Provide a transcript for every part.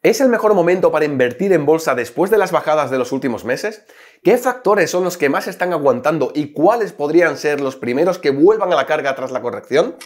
¿Es el mejor momento para invertir en bolsa después de las bajadas de los últimos meses? ¿Qué factores son los que más están aguantando y cuáles podrían ser los primeros que vuelvan a la carga tras la corrección?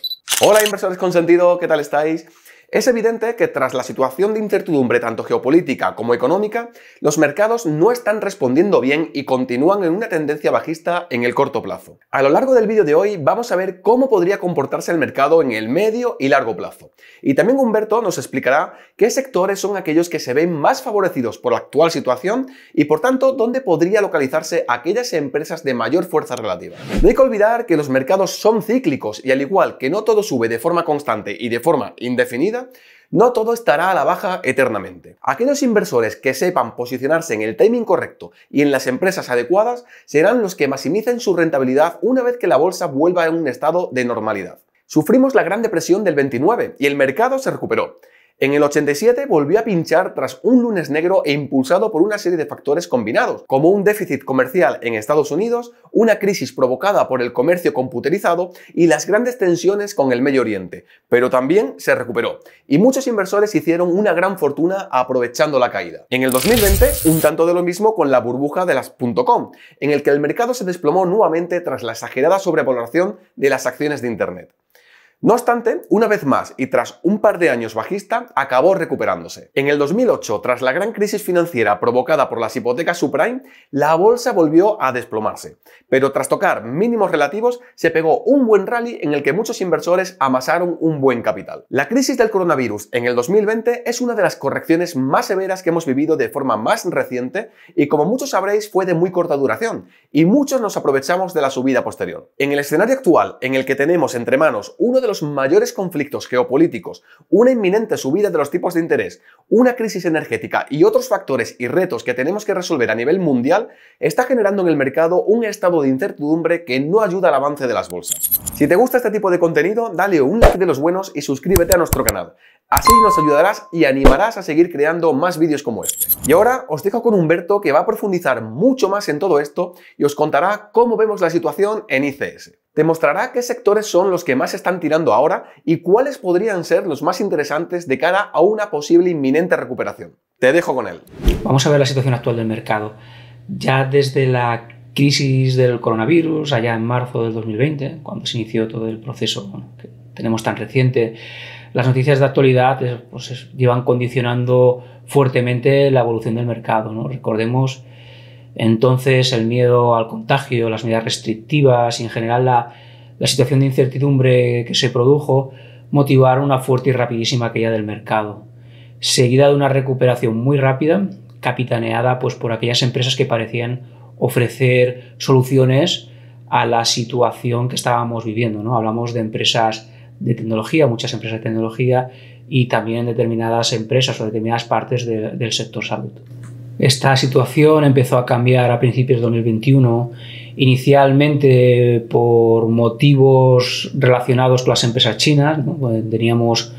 Hola inversores con sentido, ¿qué tal estáis? Es evidente que tras la situación de incertidumbre tanto geopolítica como económica, los mercados no están respondiendo bien y continúan en una tendencia bajista en el corto plazo. A lo largo del vídeo de hoy vamos a ver cómo podría comportarse el mercado en el medio y largo plazo. Y también Humberto nos explicará qué sectores son aquellos que se ven más favorecidos por la actual situación y por tanto dónde podría localizarse aquellas empresas de mayor fuerza relativa. No hay que olvidar que los mercados son cíclicos y al igual que no todo sube de forma constante y de forma indefinida, no todo estará a la baja eternamente. Aquellos inversores que sepan posicionarse en el timing correcto y en las empresas adecuadas serán los que maximicen su rentabilidad una vez que la bolsa vuelva a un estado de normalidad. Sufrimos la Gran Depresión del 29 y el mercado se recuperó. En el 87 volvió a pinchar tras un lunes negro e impulsado por una serie de factores combinados, como un déficit comercial en Estados Unidos, una crisis provocada por el comercio computerizado y las grandes tensiones con el Medio Oriente. Pero también se recuperó, y muchos inversores hicieron una gran fortuna aprovechando la caída. En el 2020, un tanto de lo mismo con la burbuja de las .com, en el que el mercado se desplomó nuevamente tras la exagerada sobrevaloración de las acciones de Internet. No obstante, una vez más y tras un par de años bajista, acabó recuperándose. En el 2008, tras la gran crisis financiera provocada por las hipotecas subprime, la bolsa volvió a desplomarse. Pero tras tocar mínimos relativos, se pegó un buen rally en el que muchos inversores amasaron un buen capital. La crisis del coronavirus en el 2020 es una de las correcciones más severas que hemos vivido de forma más reciente y como muchos sabréis fue de muy corta duración y muchos nos aprovechamos de la subida posterior. En el escenario actual, en el que tenemos entre manos uno de los mayores conflictos geopolíticos, una inminente subida de los tipos de interés, una crisis energética y otros factores y retos que tenemos que resolver a nivel mundial, está generando en el mercado un estado de incertidumbre que no ayuda al avance de las bolsas. Si te gusta este tipo de contenido, dale un like de los buenos y suscríbete a nuestro canal. Así nos ayudarás y animarás a seguir creando más vídeos como este. Y ahora os dejo con Humberto, que va a profundizar mucho más en todo esto y os contará cómo vemos la situación en ICS. Te mostrará qué sectores son los que más están tirando ahora y cuáles podrían ser los más interesantes de cara a una posible inminente recuperación. Te dejo con él. Vamos a ver la situación actual del mercado. Ya desde la crisis del coronavirus, allá en marzo del 2020, cuando se inició todo el proceso que tenemos tan reciente, las noticias de actualidad llevan condicionando fuertemente la evolución del mercado, ¿no? Recordemos entonces el miedo al contagio, las medidas restrictivas y en general la situación de incertidumbre que se produjo motivaron una fuerte y rapidísima caída del mercado, seguida de una recuperación muy rápida, capitaneada por aquellas empresas que parecían ofrecer soluciones a la situación que estábamos viviendo, ¿no? Hablamos de empresas de tecnología, muchas empresas de tecnología y también determinadas empresas o determinadas partes del sector salud. Esta situación empezó a cambiar a principios de 2021, inicialmente por motivos relacionados con las empresas chinas, ¿no? Teníamos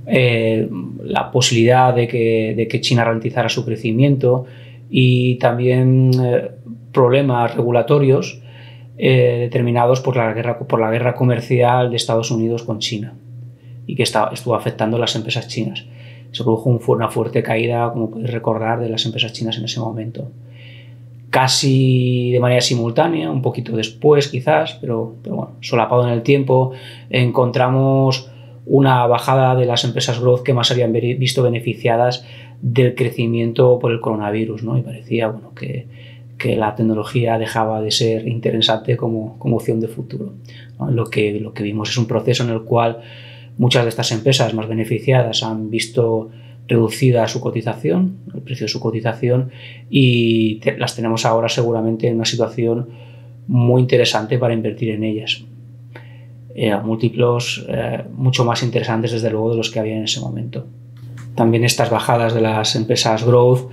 la posibilidad de que China ralentizara su crecimiento y también problemas regulatorios determinados por la guerra comercial de Estados Unidos con China y que estuvo afectando a las empresas chinas. Se produjo una fuerte caída, como podéis recordar, de las empresas chinas en ese momento. Casi de manera simultánea, un poquito después quizás, pero bueno, solapado en el tiempo, encontramos una bajada de las empresas growth que más habían visto beneficiadas del crecimiento por el coronavirus, ¿no? Y parecía que la tecnología dejaba de ser interesante como opción de futuro, ¿no? Lo que vimos es un proceso en el cual muchas de estas empresas más beneficiadas han visto reducida su cotización, el precio de su cotización, y las tenemos ahora seguramente en una situación muy interesante para invertir en ellas. Múltiplos mucho más interesantes desde luego de los que había en ese momento. También estas bajadas de las empresas growth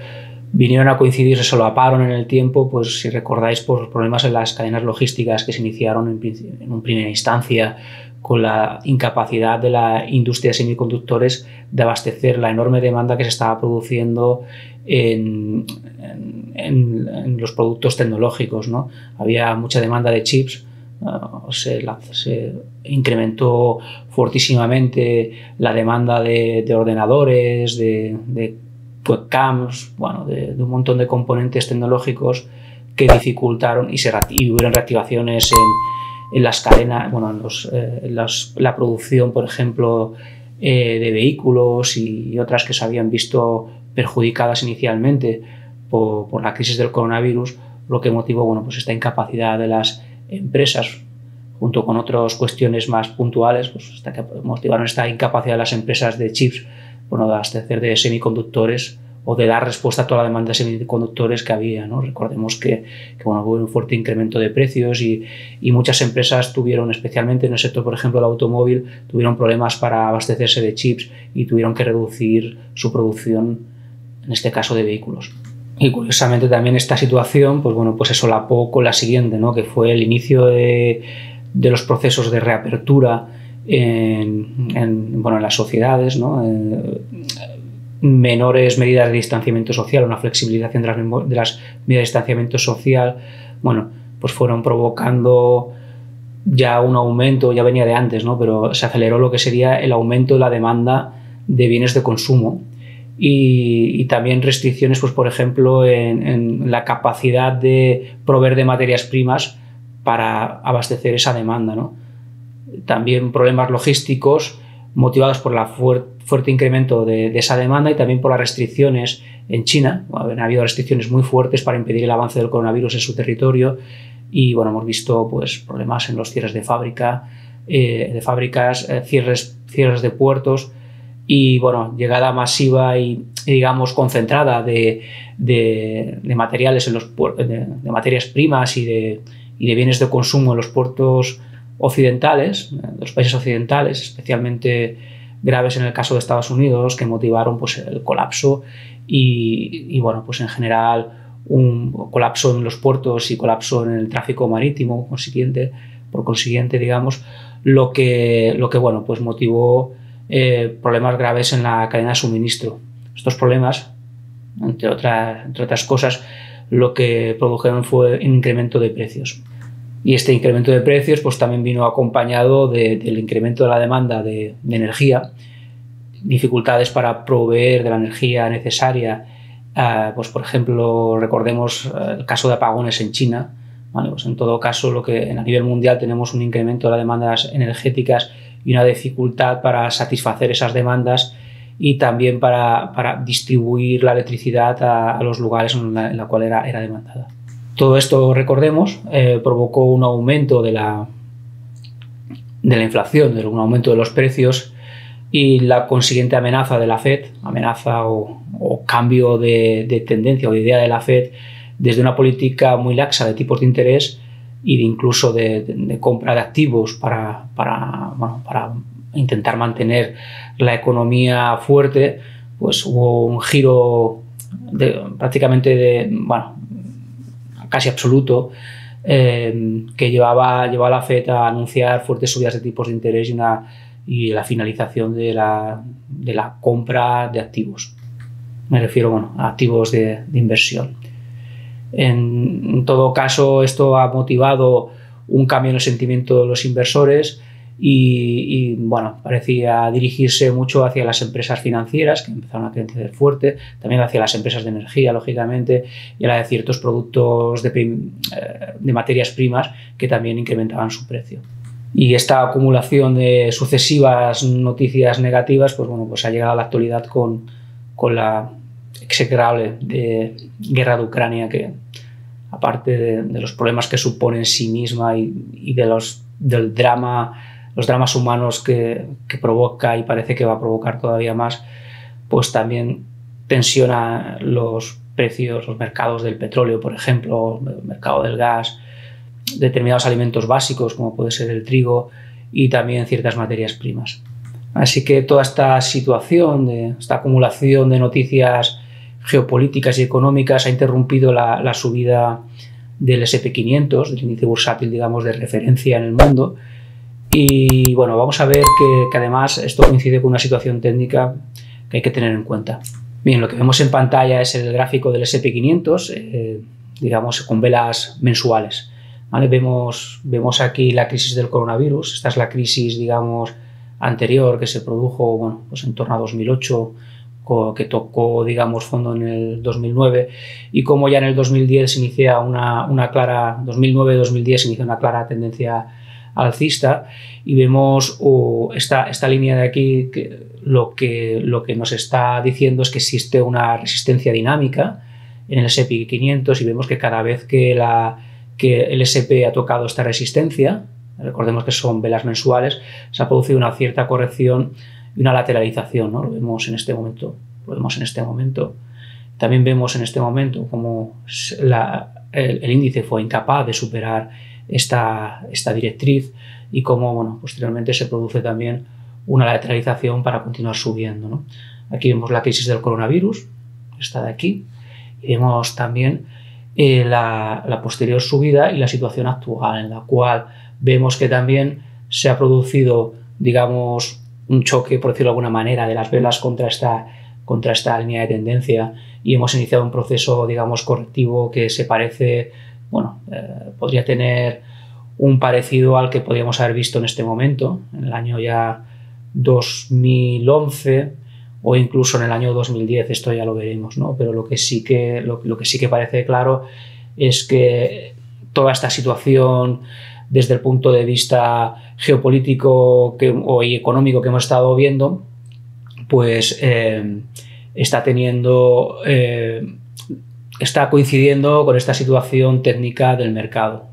vinieron a coincidir, se solaparon en el tiempo, pues si recordáis, por problemas en las cadenas logísticas que se iniciaron en una primera instancia con la incapacidad de la industria de semiconductores de abastecer la enorme demanda que se estaba produciendo en los productos tecnológicos, ¿no? Había mucha demanda de chips, se incrementó fortísimamente la demanda de ordenadores, de webcams, bueno, de un montón de componentes tecnológicos que dificultaron y hubieron reactivaciones en las cadenas, bueno, la producción, por ejemplo, de vehículos y otras que se habían visto perjudicadas inicialmente por la crisis del coronavirus, lo que motivó, bueno, pues esta incapacidad de las empresas, junto con otras cuestiones más puntuales, pues motivaron esta incapacidad de las empresas de chips, bueno, de abastecer de semiconductores o de dar respuesta a toda la demanda de semiconductores que había, ¿no? Recordemos que bueno, hubo un fuerte incremento de precios y muchas empresas tuvieron, especialmente en el sector, por ejemplo, del automóvil, tuvieron problemas para abastecerse de chips y tuvieron que reducir su producción, en este caso de vehículos. Y curiosamente también esta situación, pues bueno, pues se solapó con la siguiente, ¿no? Que fue el inicio de los procesos de reapertura en las sociedades, ¿no? Menores medidas de distanciamiento social, una flexibilización de las medidas de distanciamiento social, bueno, pues fueron provocando ya un aumento, ya venía de antes, ¿no? Pero se aceleró lo que sería el aumento de la demanda de bienes de consumo y también restricciones, pues por ejemplo, en la capacidad de proveer de materias primas para abastecer esa demanda, ¿no? También problemas logísticos motivados por el fuerte incremento de esa demanda y también por las restricciones en China. Ha habido restricciones muy fuertes para impedir el avance del coronavirus en su territorio y bueno, hemos visto pues, problemas en los cierres de fábricas, cierres de puertos y bueno, llegada masiva y digamos concentrada de materiales en de materias primas y de bienes de consumo en los puertos occidentales, de los países occidentales, especialmente graves en el caso de Estados Unidos, que motivaron pues, el colapso y bueno, pues en general un colapso en los puertos y colapso en el tráfico marítimo, por consiguiente, digamos, lo que bueno, pues motivó problemas graves en la cadena de suministro. Estos problemas, entre otras cosas, lo que produjeron fue un incremento de precios. Y este incremento de precios pues, también vino acompañado del incremento de la demanda de energía, dificultades para proveer de la energía necesaria. Pues, por ejemplo, recordemos el caso de apagones en China. Vale, pues en todo caso, a nivel mundial tenemos un incremento de las demandas energéticas y una dificultad para satisfacer esas demandas y también para distribuir la electricidad a los lugares en la cual era demandada. Todo esto, recordemos, provocó un aumento de la inflación, un aumento de los precios y la consiguiente amenaza de la FED, o cambio de tendencia o de idea de la FED desde una política muy laxa de tipos de interés y incluso de compra de activos para intentar mantener la economía fuerte, pues hubo un giro casi absoluto que llevaba a la FED a anunciar fuertes subidas de tipos de interés y la finalización de la compra de activos. Me refiero a activos de inversión. En todo caso, esto ha motivado un cambio en el sentimiento de los inversores y parecía dirigirse mucho hacia las empresas financieras, que empezaron a crecer fuerte, también hacia las empresas de energía, lógicamente, y a la de ciertos productos de materias primas que también incrementaban su precio. Y esta acumulación de sucesivas noticias negativas pues ha llegado a la actualidad con la execrable guerra de Ucrania, que aparte de los problemas que supone en sí misma y los dramas humanos que provoca y parece que va a provocar todavía más, pues también tensiona los precios, los mercados del petróleo, por ejemplo, el mercado del gas, determinados alimentos básicos como puede ser el trigo y también ciertas materias primas. Así que toda esta situación, esta acumulación de noticias geopolíticas y económicas ha interrumpido la subida del S&P 500, del índice bursátil, digamos, de referencia en el mundo. Y bueno, vamos a ver que además esto coincide con una situación técnica que hay que tener en cuenta. Bien, lo que vemos en pantalla es el gráfico del S&P 500, digamos, con velas mensuales. ¿Vale? Vemos aquí la crisis del coronavirus. Esta es la crisis, digamos, anterior que se produjo pues en torno a 2008, que tocó, digamos, fondo en el 2009, y como ya en el 2010 se inicia una clara, 2009-2010 se inicia una clara tendencia alcista, y vemos esta línea de aquí, que lo que nos está diciendo es que existe una resistencia dinámica en el S&P 500, y vemos que cada vez que el S&P ha tocado esta resistencia, recordemos que son velas mensuales, se ha producido una cierta corrección y una lateralización, ¿no? Lo vemos en este momento. También vemos en este momento cómo el índice fue incapaz de superar esta directriz, y cómo, bueno, posteriormente se produce también una lateralización para continuar subiendo, ¿no? Aquí vemos la crisis del coronavirus, esta de aquí, y vemos también la posterior subida y la situación actual, en la cual vemos que también se ha producido, digamos, un choque, por decirlo de alguna manera, de las velas contra esta línea de tendencia, y hemos iniciado un proceso, digamos, correctivo que se parece, bueno, podría tener un parecido al que podríamos haber visto en este momento, en el año ya 2011 o incluso en el año 2010, esto ya lo veremos, ¿no? Pero lo que sí que parece claro es que toda esta situación, desde el punto de vista geopolítico y económico que hemos estado viendo, pues está coincidiendo con esta situación técnica del mercado.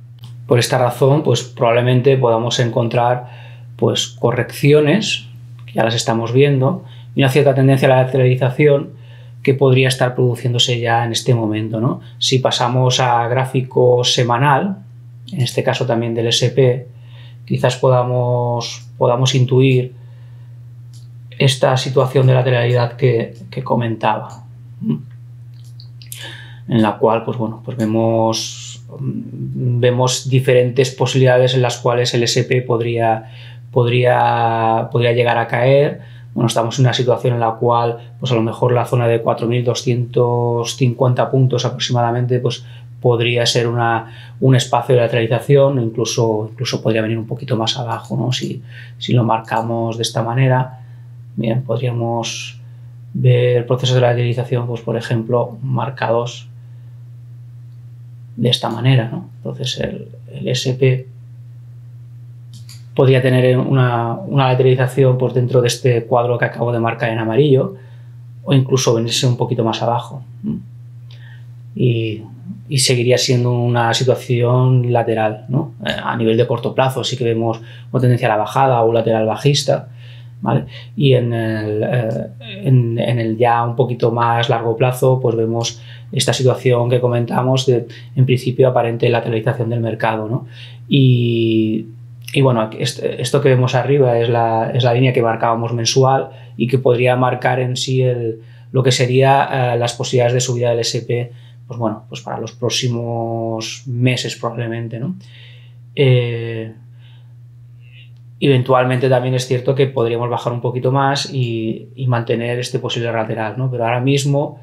Por esta razón, pues probablemente podamos encontrar pues correcciones, que ya las estamos viendo, y una cierta tendencia a la lateralización que podría estar produciéndose ya en este momento, ¿no? Si pasamos a gráfico semanal, en este caso también del S&P, quizás podamos intuir esta situación de lateralidad que comentaba, en la cual, pues bueno, pues vemos diferentes posibilidades en las cuales el S&P podría llegar a caer. Bueno, estamos en una situación en la cual, pues a lo mejor la zona de 4.250 puntos aproximadamente, pues podría ser un espacio de lateralización, incluso podría venir un poquito más abajo, ¿no? Si lo marcamos de esta manera, bien, podríamos ver procesos de lateralización, pues por ejemplo, marcados de esta manera, ¿no? Entonces el S&P podría tener una lateralización por dentro de este cuadro que acabo de marcar en amarillo, o incluso venirse un poquito más abajo, y seguiría siendo una situación lateral, ¿no? A nivel de corto plazo sí que vemos una tendencia a la bajada o un lateral bajista, ¿vale? Y en el ya un poquito más largo plazo, pues vemos esta situación que comentamos de, en principio, aparente lateralización del mercado, ¿no? Y bueno, esto que vemos arriba es la línea que marcábamos mensual, y que podría marcar en sí lo que sería las posibilidades de subida del S&P, pues bueno, pues para los próximos meses probablemente, ¿no? Eventualmente también es cierto que podríamos bajar un poquito más y mantener este posible lateral, ¿no? Pero ahora mismo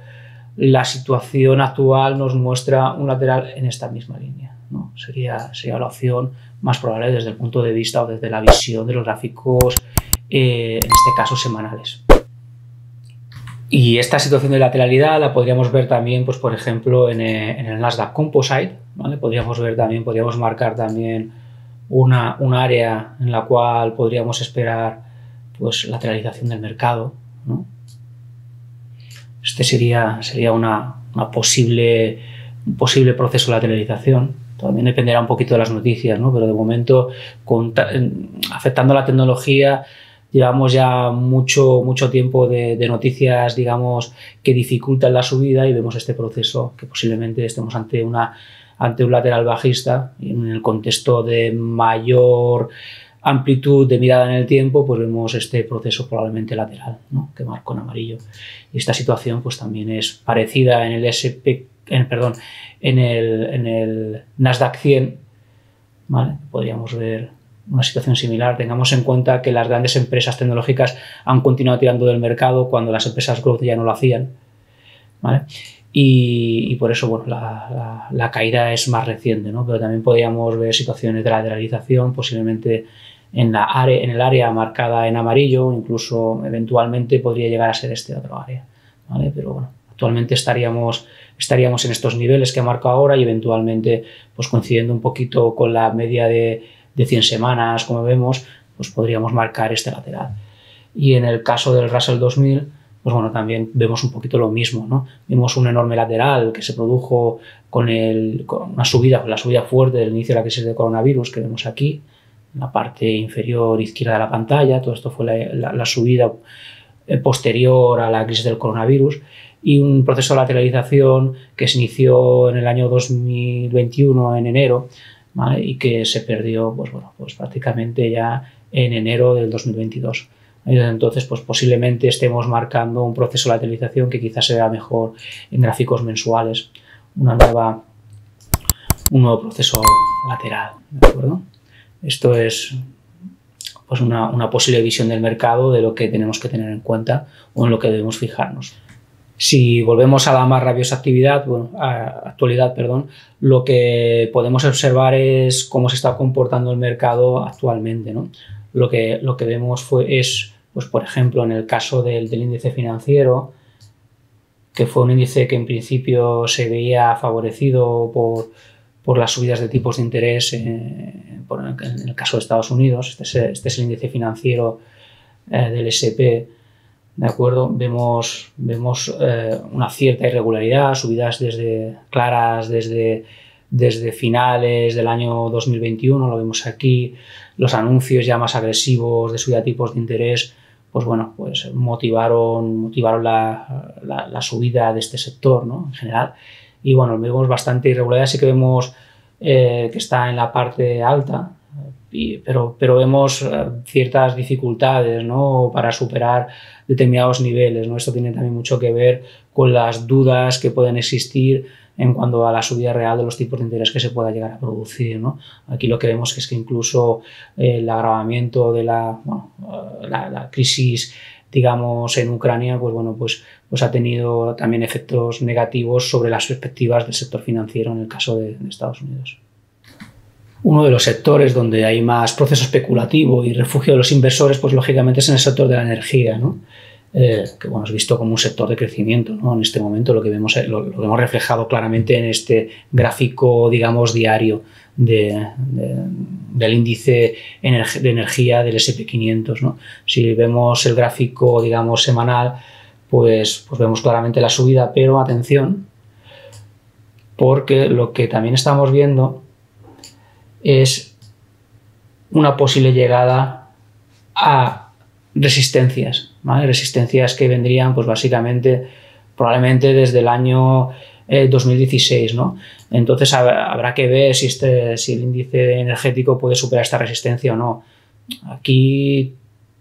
la situación actual nos muestra un lateral en esta misma línea, ¿no? Sería la opción más probable desde el punto de vista o desde la visión de los gráficos, en este caso semanales. Y esta situación de lateralidad la podríamos ver también, pues por ejemplo, en el Nasdaq Composite, ¿vale? Podríamos marcar también una área en la cual podríamos esperar, pues, lateralización del mercado, ¿no? Este sería un posible proceso de lateralización. También dependerá un poquito de las noticias, ¿no? Pero de momento, afectando la tecnología, llevamos ya mucho tiempo de noticias, digamos, que dificultan la subida, y vemos este proceso que posiblemente estemos ante un lateral bajista, y en el contexto de mayor amplitud de mirada en el tiempo, pues vemos este proceso probablemente lateral, ¿no? Que marco en amarillo. Y esta situación pues también es parecida en el en el Nasdaq 100, ¿vale? Podríamos ver una situación similar. Tengamos en cuenta que las grandes empresas tecnológicas han continuado tirando del mercado cuando las empresas growth ya no lo hacían, ¿vale? Y por eso, bueno, la caída es más reciente, ¿no? Pero también podríamos ver situaciones de lateralización, posiblemente en el área marcada en amarillo, incluso eventualmente podría llegar a ser este otro área. ¿vale? Pero bueno, actualmente estaríamos en estos niveles que marco ahora y eventualmente, pues coincidiendo un poquito con la media de 100 semanas, como vemos, pues podríamos marcar este lateral. Y en el caso del Russell 2000, pues bueno, también vemos un poquito lo mismo, ¿no? Vemos un enorme lateral que se produjo con la subida fuerte del inicio de la crisis de coronavirus que vemos aquí, en la parte inferior izquierda de la pantalla. Todo esto fue la subida posterior a la crisis del coronavirus, y un proceso de lateralización que se inició en el año 2021, en enero, ¿vale? Y que se perdió pues prácticamente ya en enero del 2022. Entonces, pues posiblemente estemos marcando un proceso de lateralización que quizás se vea mejor en gráficos mensuales, un nuevo proceso lateral, ¿de acuerdo? Esto es pues una posible visión del mercado de lo que tenemos que tener en cuenta o en lo que debemos fijarnos. Si volvemos a la más rabiosa actualidad, lo que podemos observar es cómo se está comportando el mercado actualmente, ¿no? Lo que vemos es, pues por ejemplo, en el caso del índice financiero, que fue un índice que en principio se veía favorecido por las subidas de tipos de interés, en el caso de Estados Unidos. Este es el índice financiero del S&P. ¿De acuerdo? Vemos una cierta irregularidad, subidas claras desde finales del año 2021, lo vemos aquí. Los anuncios ya más agresivos de subida de tipos de interés, pues bueno, pues motivaron la subida de este sector, ¿no? En general. Y bueno, vemos bastante irregularidad. Sí que vemos que está en la parte alta, pero vemos ciertas dificultades, ¿no? Para superar determinados niveles, ¿no? Esto tiene también mucho que ver con las dudas que pueden existir en cuanto a la subida real de los tipos de interés que se pueda llegar a producir, ¿no? Aquí lo que vemos es que incluso el agravamiento de la crisis, digamos, en Ucrania, pues ha tenido también efectos negativos sobre las perspectivas del sector financiero en el caso de Estados Unidos. Uno de los sectores donde hay más proceso especulativo y refugio de los inversores, pues lógicamente es en el sector de la energía, ¿no? Que bueno, es visto como un sector de crecimiento, ¿no? En este momento lo vemos reflejado claramente en este gráfico, digamos, diario del índice de energía del S&P 500, ¿no? Si vemos el gráfico, digamos, semanal, pues vemos claramente la subida, pero atención, porque lo que también estamos viendo es una posible llegada a resistencias, ¿vale? Resistencias que vendrían, pues básicamente, probablemente desde el año 2016, ¿no? Entonces habrá que ver si el índice energético puede superar esta resistencia o no. Aquí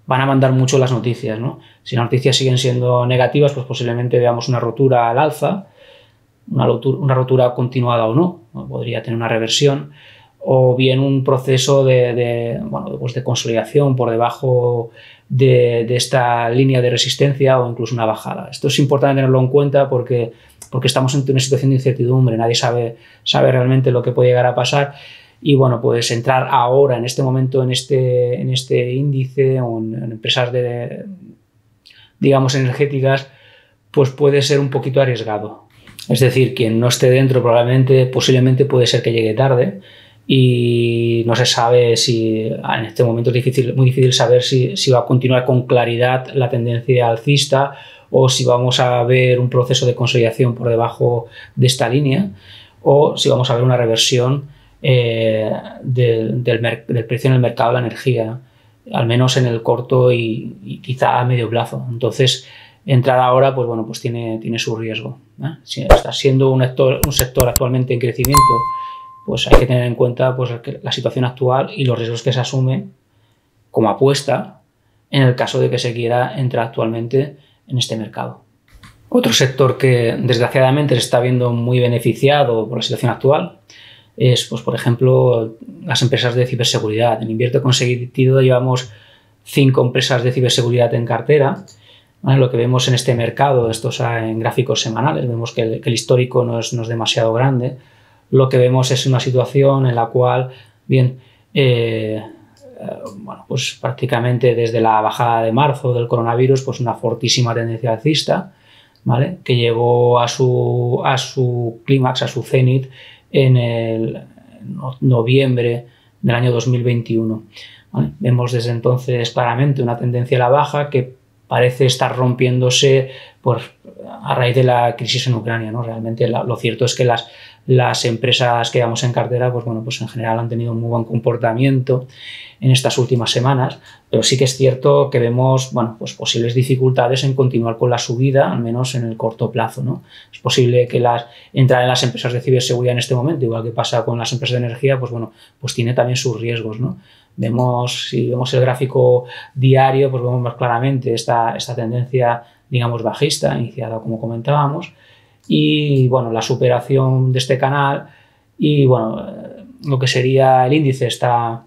van a mandar mucho las noticias, ¿no? Si las noticias siguen siendo negativas, pues posiblemente veamos una rotura al alza, una rotura continuada o no, podría tener una reversión, o bien un proceso de consolidación por debajo de esta línea de resistencia, o incluso una bajada. Esto es importante tenerlo en cuenta porque estamos en una situación de incertidumbre, nadie sabe realmente lo que puede llegar a pasar, y bueno, pues entrar ahora, en este momento, en este índice o en empresas digamos energéticas, pues puede ser un poquito arriesgado. Es decir, quien no esté dentro posiblemente puede ser que llegue tarde, y no se sabe si en este momento es muy difícil saber si va a continuar con claridad la tendencia alcista, o si vamos a ver un proceso de consolidación por debajo de esta línea, o si vamos a ver una reversión del precio en el mercado de la energía, al menos en el corto y quizá a medio plazo. Entonces, entrar ahora, pues bueno, pues tiene su riesgo, ¿eh? Si está siendo un sector actualmente en crecimiento, pues hay que tener en cuenta pues la situación actual y los riesgos que se asumen como apuesta en el caso de que se quiera entrar actualmente en este mercado. Otro sector que desgraciadamente se está viendo muy beneficiado por la situación actual es, pues, por ejemplo, las empresas de ciberseguridad. En Invierte con Sentido llevamos 5 empresas de ciberseguridad en cartera, ¿vale? Lo que vemos en este mercado, estos en gráficos semanales, vemos que el histórico no es demasiado grande. Lo que vemos es una situación en la cual, pues prácticamente desde la bajada de marzo del coronavirus, pues una fortísima tendencia alcista, ¿vale? Que llegó a su clímax, a su cenit, en el noviembre del año 2021. ¿Vale? Vemos desde entonces claramente una tendencia a la baja que parece estar rompiéndose a raíz de la crisis en Ucrania, ¿no? Realmente lo cierto es que las empresas que llevamos en cartera, pues bueno, pues en general han tenido un muy buen comportamiento en estas últimas semanas, pero sí que es cierto que vemos, bueno, pues posibles dificultades en continuar con la subida, al menos en el corto plazo, ¿no? Es posible que entrar en las empresas de ciberseguridad en este momento, igual que pasa con las empresas de energía, pues bueno, pues tiene también sus riesgos, ¿no? Si vemos el gráfico diario, pues vemos más claramente esta tendencia, digamos, bajista, iniciada como comentábamos, y bueno, la superación de este canal y bueno, lo que sería el índice está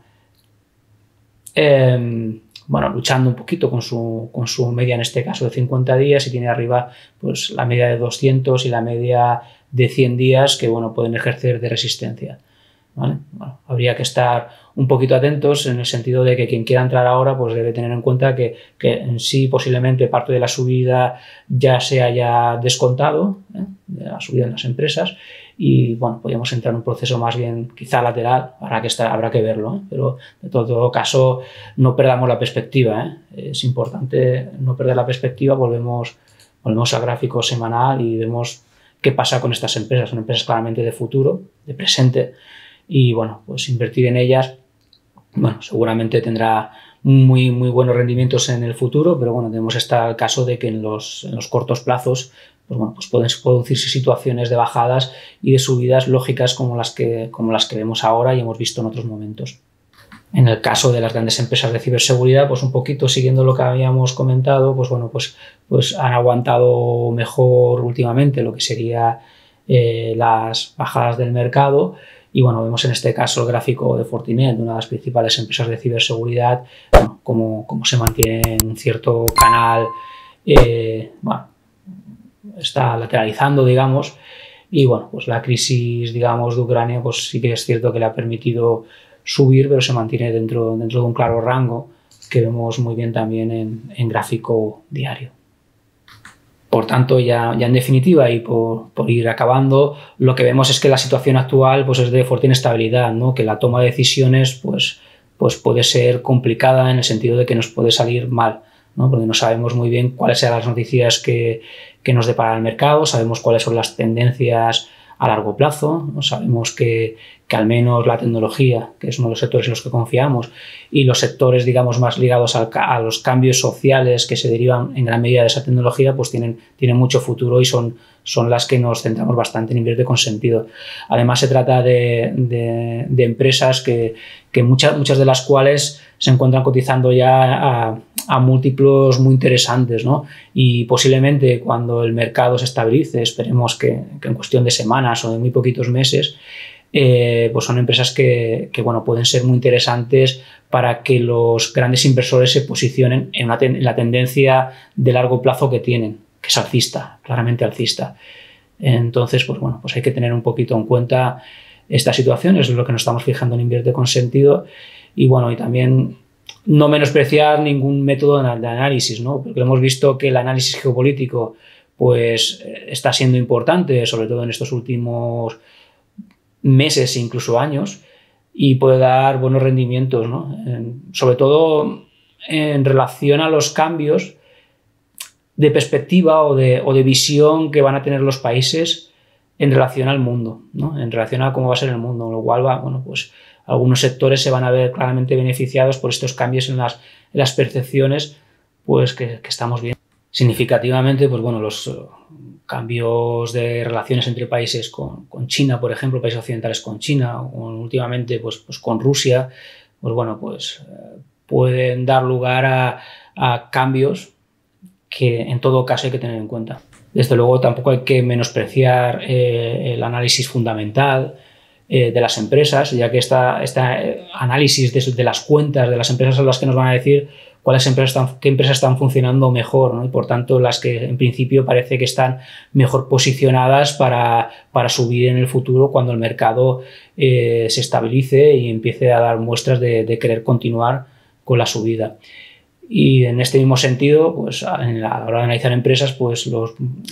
luchando un poquito con su media, en este caso de 50 días, y tiene arriba pues la media de 200 y la media de 100 días que bueno, pueden ejercer de resistencia, ¿vale? Bueno, habría que estar un poquito atentos en el sentido de que quien quiera entrar ahora pues debe tener en cuenta que en sí posiblemente parte de la subida ya se haya descontado, de la subida en las empresas, y bueno, podríamos entrar en un proceso más bien quizá lateral, habrá que verlo, pero de todo caso no perdamos la perspectiva, es importante no perder la perspectiva. Volvemos al gráfico semanal y vemos qué pasa con estas empresas. Son empresas claramente de futuro, de presente, y bueno, pues invertir en ellas, bueno, seguramente tendrá muy buenos rendimientos en el futuro, pero bueno, tenemos el caso de que en los cortos plazos pues bueno, pues pueden producirse situaciones de bajadas y de subidas lógicas como las que vemos ahora y hemos visto en otros momentos. En el caso de las grandes empresas de ciberseguridad, pues un poquito siguiendo lo que habíamos comentado, pues bueno, pues han aguantado mejor últimamente lo que sería las bajadas del mercado. Y bueno, vemos en este caso el gráfico de Fortinet, una de las principales empresas de ciberseguridad, bueno, como se mantiene en un cierto canal, bueno, está lateralizando, digamos, y bueno, pues la crisis, digamos, de Ucrania, pues sí que es cierto que le ha permitido subir, pero se mantiene dentro de un claro rango que vemos muy bien también en gráfico diario. Por tanto, ya en definitiva y por ir acabando, lo que vemos es que la situación actual pues es de fuerte inestabilidad, ¿no? Que la toma de decisiones pues puede ser complicada en el sentido de que nos puede salir mal, ¿no? Porque no sabemos muy bien cuáles serán las noticias que nos depara el mercado, sabemos cuáles son las tendencias a largo plazo, ¿no? Sabemos que al menos la tecnología, que es uno de los sectores en los que confiamos, y los sectores, digamos, más ligados a los cambios sociales que se derivan en gran medida de esa tecnología, pues tienen mucho futuro y son las que nos centramos bastante en invertir con sentido. Además, se trata de empresas que muchas de las cuales se encuentran cotizando ya a múltiplos muy interesantes, ¿no? Y posiblemente cuando el mercado se estabilice, esperemos que en cuestión de semanas o de muy poquitos meses, pues son empresas que bueno, pueden ser muy interesantes para que los grandes inversores se posicionen en la tendencia de largo plazo que tienen, que es alcista, claramente alcista. Entonces, pues bueno, pues hay que tener un poquito en cuenta esta situación, eso es lo que nos estamos fijando en Invierte con Sentido. Y bueno, y también no menospreciar ningún método de análisis, ¿no? Porque hemos visto que el análisis geopolítico pues está siendo importante, sobre todo en estos últimos meses e incluso años, y puede dar buenos rendimientos, ¿no? Sobre todo en relación a los cambios de perspectiva o de visión que van a tener los países en relación al mundo, ¿no? En relación a cómo va a ser el mundo, lo cual bueno, pues algunos sectores se van a ver claramente beneficiados por estos cambios en las percepciones pues que estamos viendo. Significativamente, pues bueno, los cambios de relaciones entre países con China, por ejemplo, países occidentales con China, o últimamente pues con Rusia, pues bueno, pues pueden dar lugar a cambios que en todo caso hay que tener en cuenta. Desde luego tampoco hay que menospreciar el análisis fundamental de las empresas, ya que este análisis de las cuentas de las empresas son las que nos van a decir qué empresas están funcionando mejor, ¿no? Y por tanto las que en principio parece que están mejor posicionadas para subir en el futuro cuando el mercado se estabilice y empiece a dar muestras de querer continuar con la subida. Y en este mismo sentido, pues a la hora de analizar empresas, pues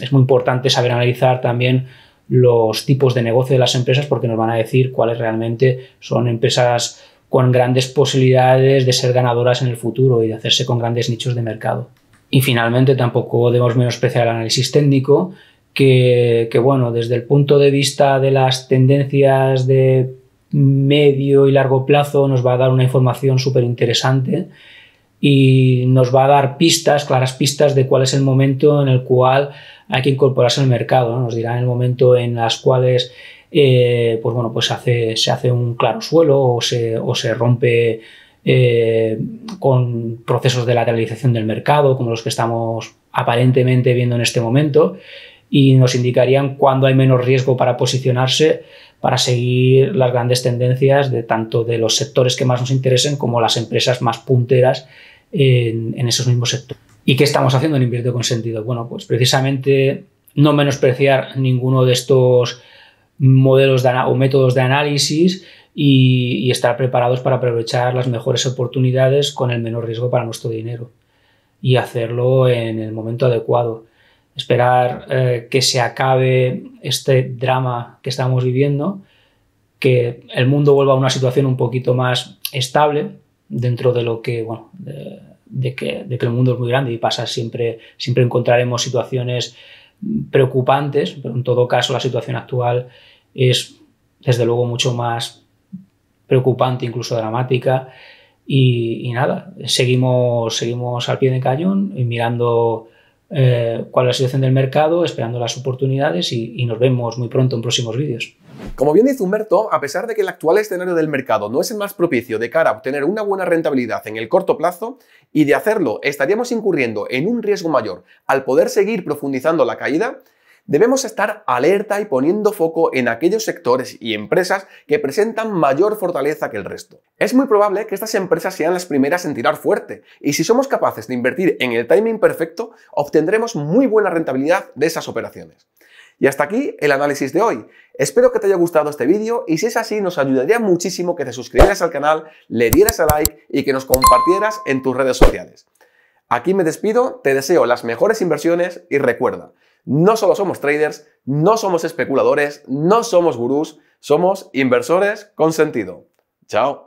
es muy importante saber analizar también los tipos de negocio de las empresas, porque nos van a decir cuáles realmente son empresas con grandes posibilidades de ser ganadoras en el futuro y de hacerse con grandes nichos de mercado. Y finalmente tampoco debemos menospreciar el análisis técnico, que bueno, desde el punto de vista de las tendencias de medio y largo plazo nos va a dar una información súper interesante y nos va a dar pistas, claras pistas de cuál es el momento en el cual hay que incorporarse al mercado, ¿no? Nos dirá el momento en las cuales pues bueno, pues se hace un claro suelo o se rompe con procesos de lateralización del mercado, como los que estamos aparentemente viendo en este momento, y nos indicarían cuándo hay menos riesgo para posicionarse, para seguir las grandes tendencias de tanto de los sectores que más nos interesen como las empresas más punteras en esos mismos sectores. ¿Y qué estamos haciendo en Invierte con Sentido? Bueno, pues precisamente no menospreciar ninguno de estos modelos o métodos de análisis y estar preparados para aprovechar las mejores oportunidades con el menor riesgo para nuestro dinero y hacerlo en el momento adecuado. Esperar que se acabe este drama que estamos viviendo, que el mundo vuelva a una situación un poquito más estable dentro de lo que, bueno, de que el mundo es muy grande y pasa siempre encontraremos situaciones preocupantes, pero en todo caso la situación actual es desde luego mucho más preocupante, incluso dramática, y nada, seguimos al pie del cañón y mirando cuál es la situación del mercado, esperando las oportunidades y nos vemos muy pronto en próximos vídeos. Como bien dice Humberto, a pesar de que el actual escenario del mercado no es el más propicio de cara a obtener una buena rentabilidad en el corto plazo, y de hacerlo estaríamos incurriendo en un riesgo mayor al poder seguir profundizando la caída, debemos estar alerta y poniendo foco en aquellos sectores y empresas que presentan mayor fortaleza que el resto. Es muy probable que estas empresas sean las primeras en tirar fuerte, y si somos capaces de invertir en el timing perfecto, obtendremos muy buena rentabilidad de esas operaciones. Y hasta aquí el análisis de hoy. Espero que te haya gustado este vídeo y si es así nos ayudaría muchísimo que te suscribieras al canal, le dieras a like y que nos compartieras en tus redes sociales. Aquí me despido, te deseo las mejores inversiones y recuerda, no solo somos traders, no somos especuladores, no somos gurús, somos inversores con sentido. Chao.